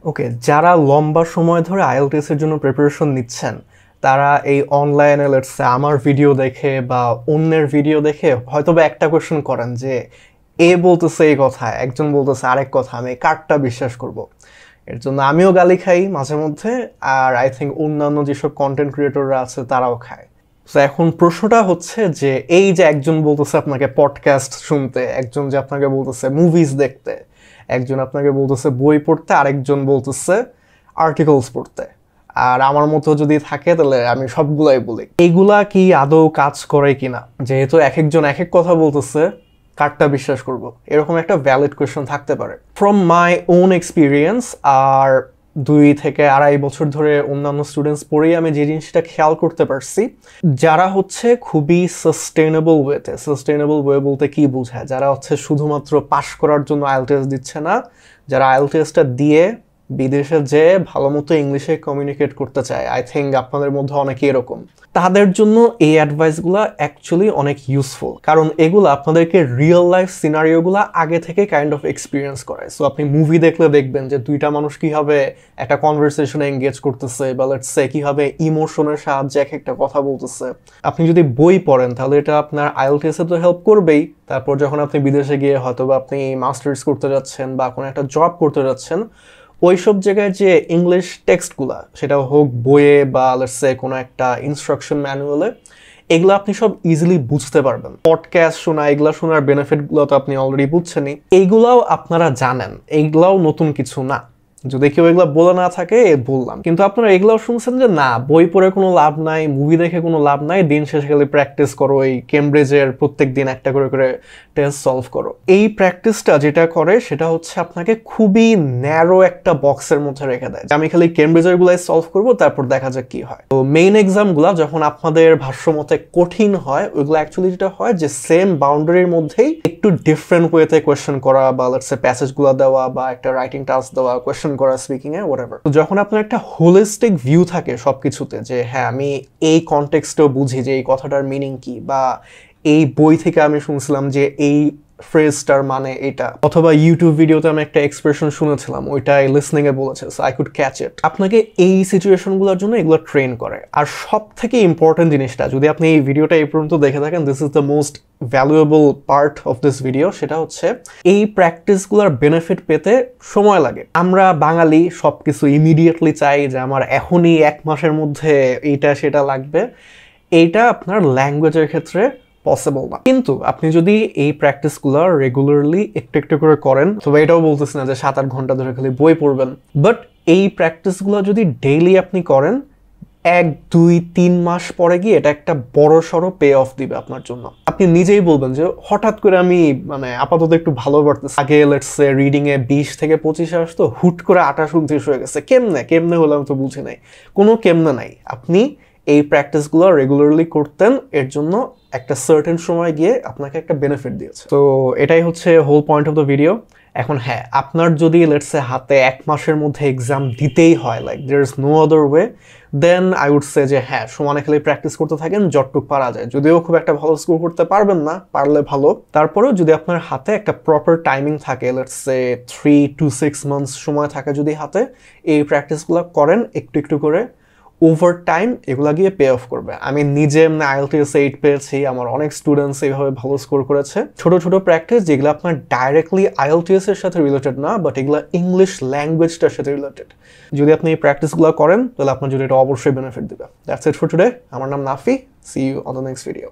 ওকে, যারা লম্বা সময় ধরে আইএলটিএস এর জন্য প্রিপারেশন নিচ্ছেন, তারা এই অনলাইনে লেটস আমার ভিডিও দেখে বা অন্যের ভিডিও দেখে হয়তোবা একটা কোয়েশ্চেন করেন যে এ বলতেছে এই কথা, একজন বলতেছে আরেক কথা, আমি কারটা বিশ্বাস করব। এর জন্য আমিও গালি খাই মাঝে মধ্যে, আর আই থিঙ্ক অন্যান্য যেসব কন্টেন্ট ক্রিয়েটররা আছে তারাও খায়। তো এখন প্রশ্নটা হচ্ছে যে এই যে একজন বলতেছে আপনাকে পডকাস্ট শুনতে, একজন যে আপনাকে বলতেছে মুভিজ দেখতে, একজন আপনাকে বলতেছে বই পড়তে, আরেকজন বলতেছে আর্টিকেলস পড়তে, আর আমার মতো যদি থাকে তাহলে আমি সবগুলাই বলি, এইগুলা কি আদৌ কাজ করে কিনা? যেহেতু এক একজন এক এক কথা বলতেছে, কারটা বিশ্বাস করব? এরকম একটা ভ্যালিড কোয়েশ্চন থাকতে পারে। ফ্রম মাই ওন এক্সপিরিয়েন্স আর 2 থেকে 2.5 বছর ধরে অন্যান্য স্টুডেন্টস পড়েই আমি যে জিনিসটা খেয়াল করতে পারছি, যারা হচ্ছে খুবই সাস্টেনেবল ওয়ে বলতে কি বোঝায়, যারা হচ্ছে শুধুমাত্র পাশ করার জন্য আইএলটিএস দিচ্ছে না, যারা আইএলটিএসটা দিয়ে বিদেশে যে ভালো মতো ইংলিশে কমিউনিকেট করতে চায়, আই থিঙ্ক আপনাদের মধ্যে অনেকে এরকম, তাদের জন্য এই অ্যাডভাইসগুলো অ্যাকচুয়ালি অনেক ইউজফুল। কারণ এগুলো আপনাদেরকে রিয়েল লাইফ সিনারিওগুলো আগে থেকে কাইন্ড অফ এক্সপিরিয়েন্স করায়। সো আপনি মুভি দেখলে দেখবেন যে দুইটা মানুষ কীভাবে একটা কনভারসেশনে এঙ্গেজ করতেছে, বা লেটস সে কীভাবে ইমোশনের সাহায্যে এক একটা কথা বলতেছে। আপনি যদি বই পড়েন তাহলে এটা আপনার আইএলটিএসে তো হেল্প করবেই, তারপর যখন আপনি বিদেশে গিয়ে হয়তো বা আপনি মাস্টার্স করতে যাচ্ছেন বা কোনো একটা জব করতে যাচ্ছেন, ওইসব জায়গায় যে ইংলিশ টেক্সটগুলা, সেটা হোক বইয়ে বা লেটস সে কোনো একটা ইনস্ট্রাকশন ম্যানুয়ালে, এগুলো আপনি সব ইজিলি বুঝতে পারবেন। পডকাস্ট শোনা, এগুলা শোনার বেনিফিটগুলো তো আপনি অলরেডি বুঝছেনই, এইগুলাও আপনারা জানেন, এইগুলাও নতুন কিছু না। যদি কেউ এগুলো বলে না থাকে বললাম, কিন্তু আপনারা এগুলাও শুনছেন যে না, বই পড়ে কোনো লাভ নাই, মুভি দেখে কোনো লাভ নাই, দিন শেষে খালি প্র্যাকটিস করো, এই কেমব্রিজের প্রত্যেক দিন একটা করে করে টেস্ট সলভ করো। এই প্র্যাকটিসটা যেটা করে সেটা হচ্ছে আপনাকে খুবই ন্যারো একটা বক্সের মধ্যে রেখে দেয়। আমি খালি কেমব্রিজের গুলাই সলভ করবো, তারপর দেখা যাক কি হয়। তো মেইন এক্সামগুলো যখন আপনাদের ভাষ্যমতে কঠিন হয়, ওইগুলো অ্যাকচুয়ালি যেটা হয় যে সেম বাউন্ডারির মধ্যেই একটু ডিফারেন্ট ওয়েতে কোয়েশ্চেন করা, বা লেটস সে প্যাসেজগুলো দেওয়া, বা একটা রাইটিং টাস্ক দেওয়া, কোয়েশ্চেন করা স্পিকিং এ হোয়াটএভার। তো যখন আপনার একটা হোলিস্টিক ভিউ থাকে সবকিছুতে, যে হ্যাঁ আমি এই কনটেক্সটেও বুঝি যে এই কথাটার মিনিং কি, বা এই বই থেকে আমি শুনছিলাম যে এই ফ্রেজটার মানে এটা, অথবা ইউটিউব ভিডিওতে আমি একটা এক্সপ্রেশন শুনেছিলাম, ওইটাই লিসনিং এ বলেছে, সো আই কুড ক্যাচ ইট। আপনাকে এই সিচুয়েশনগুলোর জন্য এগুলো ট্রেন করে। আর সব থেকে ইম্পর্টেন্ট জিনিসটা, যদি আপনি এই ভিডিওটা এই পর্যন্ত দেখে থাকেন, this is the most valuable part of this video, সেটা হচ্ছে এই প্র্যাকটিসগুলোর বেনিফিট পেতে সময় লাগে। আমরা বাঙালি সবকিছু ইমিডিয়েটলি চাই, যে আমার এখনই 1 মাসের মধ্যে এইটা সেটা লাগবে। এইটা আপনার ল্যাঙ্গুয়েজের ক্ষেত্রে পসিবল না। কিন্তু আপনি যদি এই প্র্যাকটিসগুলো রেগুলারলি একটু একটু করে করেন, তবে এটাও বলতেছি না যে 7-8 ঘন্টা ধরে খালি বই পড়বেন, বাট এই প্র্যাকটিসগুলো যদি ডেইলি আপনি করেন, 1-2-3 মাস পরে গিয়ে এটা একটা বড় সড়ো পে অফ দিবে আপনার জন্য। আপনি নিজেই বলবেন যে হঠাৎ করে আমি আপাতত একটু ভালো পারতেছি, আগে লেটস সে রিডিং এ 20 থেকে 25 আসতো, হুট করে 28-29 হয়ে গেছে। কেমনে হলো আমি তো বুঝি নাই। কোনো কেমনে নাই, আপনি এই প্র্যাকটিসগুলো রেগুলারলি করতেন, এর জন্য একটা সার্টেন সময় গিয়ে আপনাকে একটা বেনিফিট দিয়েছে। তো এটাই হচ্ছে whole point of the video. এখন হ্যাঁ, আপনার যদি লেটস সে হাতে 1 মাসের মধ্যে এক্সাম দিতেই হয়, like there is no other way, then I would say যে হ্যাঁ, সমানে খালি প্র্যাকটিস করতে থাকেন, যতটুকু পারা যায়। যদিও খুব একটা ভালো স্কোর করতে পারবেন না, পারলে ভালো, তারপরেও যদি আপনার হাতে একটা প্রপার টাইমিং থাকে, লেটস সে 3 to 6 মান্থস সময় থাকে যদি হাতে, এই প্র্যাকটিসগুলো করেন একটু একটু করে, ওভার টাইম এগুলা গিয়ে পে অফ করবে। আমি নিজে আইএলটিএস 8 পেয়েছি, আমার অনেক স্টুডেন্টস এইভাবে ভালো স্কোর করেছে। ছোট ছোট প্র্যাকটিস যেগুলো আপনার ডাইরেক্টলি আইএলটিএস এর সাথে রিলেটেড না, বাট এগুলো ইংলিশ ল্যাঙ্গুয়েজটার সাথে রিলেটেড। যদি আপনি এই প্র্যাকটিসগুলো করেন তাহলে আপনার যদি এটা অবশ্যই বেনিফিট দেবে। That's it for today. আমার নাম Nafi. See you on the next video.